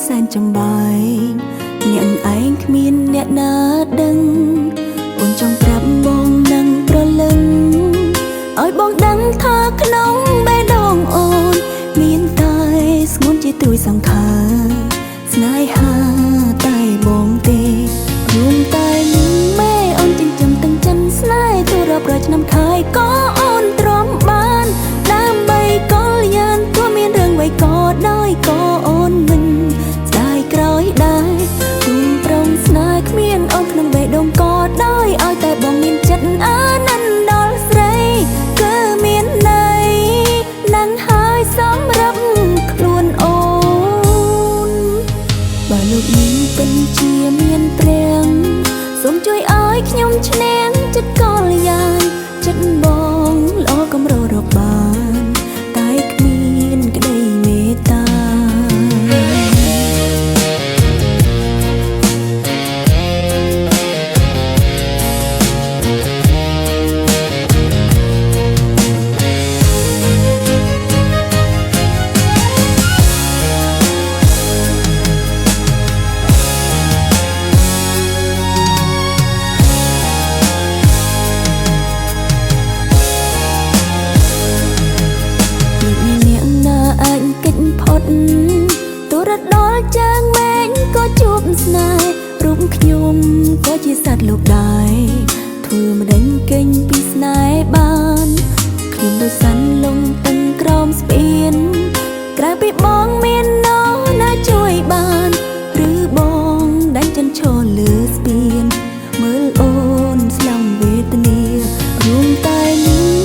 សែនចំបាយអ្នកឯងគ្មានអ្នកណាដឹងអូនចង់ប្រាប់បងនឹងប្រលឹងឲ្យបងដឹងថាក្នុងបេះដូងអូនមានតែស្ងួនជាត្រួយសង្ខារស្នេហាតែបងទេរួមតែម៉ែអូនចិញ្ចឹមទាំងចិនស្នេហ៍ទូរាប់រយឆ្នាំខែក៏អូនទ្រាំបានដើម្បីកលយានក៏មានរឿងអ្វីក៏ដោយក៏អូនមិនស្ដាយក្រោយដែរគុំប្រងស្នេហ៍គ្មានអូនក្នុងបេះដូងក៏ដោយឲ្យតែបងមានចិត្តអាណិនដល់ស្រីគឺមានន័យនឹងហើយសម្រាប់ខ្លួនអូនបើលោកនេះពិតជាមានព្រះសូមជួយឲ្យខ្ញុំឈ្នះចិត្តកលយានចិត្តបងល្អកំររកបានតែគ្មានក្តីមេត្តាទូរដល់ចាងមែងក៏ជួបស្នេហ៍រូបខ្ញុំក៏ជាសត្វលោកដែរធ្វើមិនដេញគេញពីស្នេហ៍បានខ្ញុំដូចសាន់លងតឹងក្រោមស្ពានក្រៅពីបងមាននរណាជួយបានឬបងដាច់ចិនឈរលើស្ពានមើលអូនស្លំវេទនារួមតែ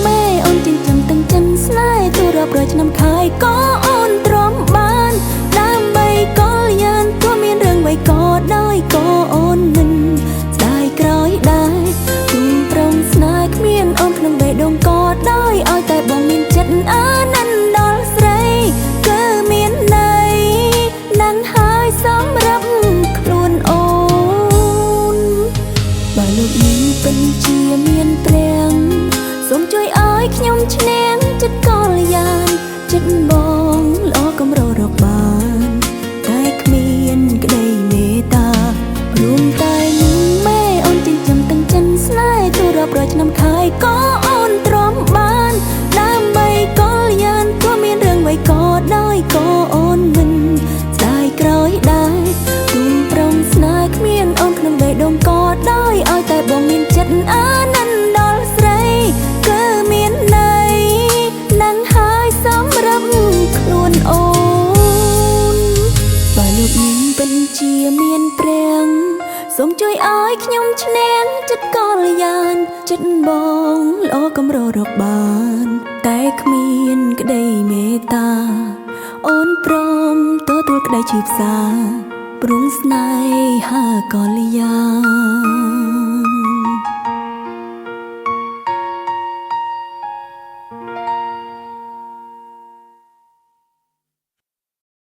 ម៉ែអូនចិញ្ចឹមទាំងចិនស្នេហ៍ទូរាប់រយឆ្នាំខែក៏អូនទ្រាំបានដើម្បីកលយានក៏មានរឿងអ្វីក៏ដោយក៏អូនមិនស្ដាយក្រោយដែរគុំប្រងស្នេហ៍គ្មានអូនក្នុងបេះដូងក៏ដោយឲ្យតែបងមានចិត្តអាណិនដល់ស្រីគឺមានន័យនឹងហើយសម្រាប់ខ្លួនអូនបើលោកនេះពិតជាមានព្រះសូមជួយឲ្យខ្ញុំឈ្នះចិត្តកលយានចិត្តបងល្អកំររកបានតែគ្មានក្តីមេត្តារួមតែម៉ែអូនចិញ្ចឹមទាំងចិនស្នេហ៍ទូរាប់រយឆ្នាំខែក៏អូនទ្រាំបានដើម្បីកលយានក៏មានរឿងអ្វីក៏ដោយក៏អូនមិនស្ដាយក្រោយដែរគុំប្រងស្នេហ៍គ្មានអូនក្នុងបេះដូងក៏ដោយឲ្យតែបងមានចិត្តអាណិនដល់ស្រីគឺមានន័យនឹងហើយសម្រាប់ខ្លួនអូនបើលោកនេះពិតជាមានព្រះសូមជួយឲ្យខ្ញុំឈ្នះចិត្តកលយានចិត្តបងល្អកំររកបានតែគ្មានក្តីមេត្តាអូនព្រមទទួលក្តីជឿផ្សាព្រោះស្នេហាកលយាន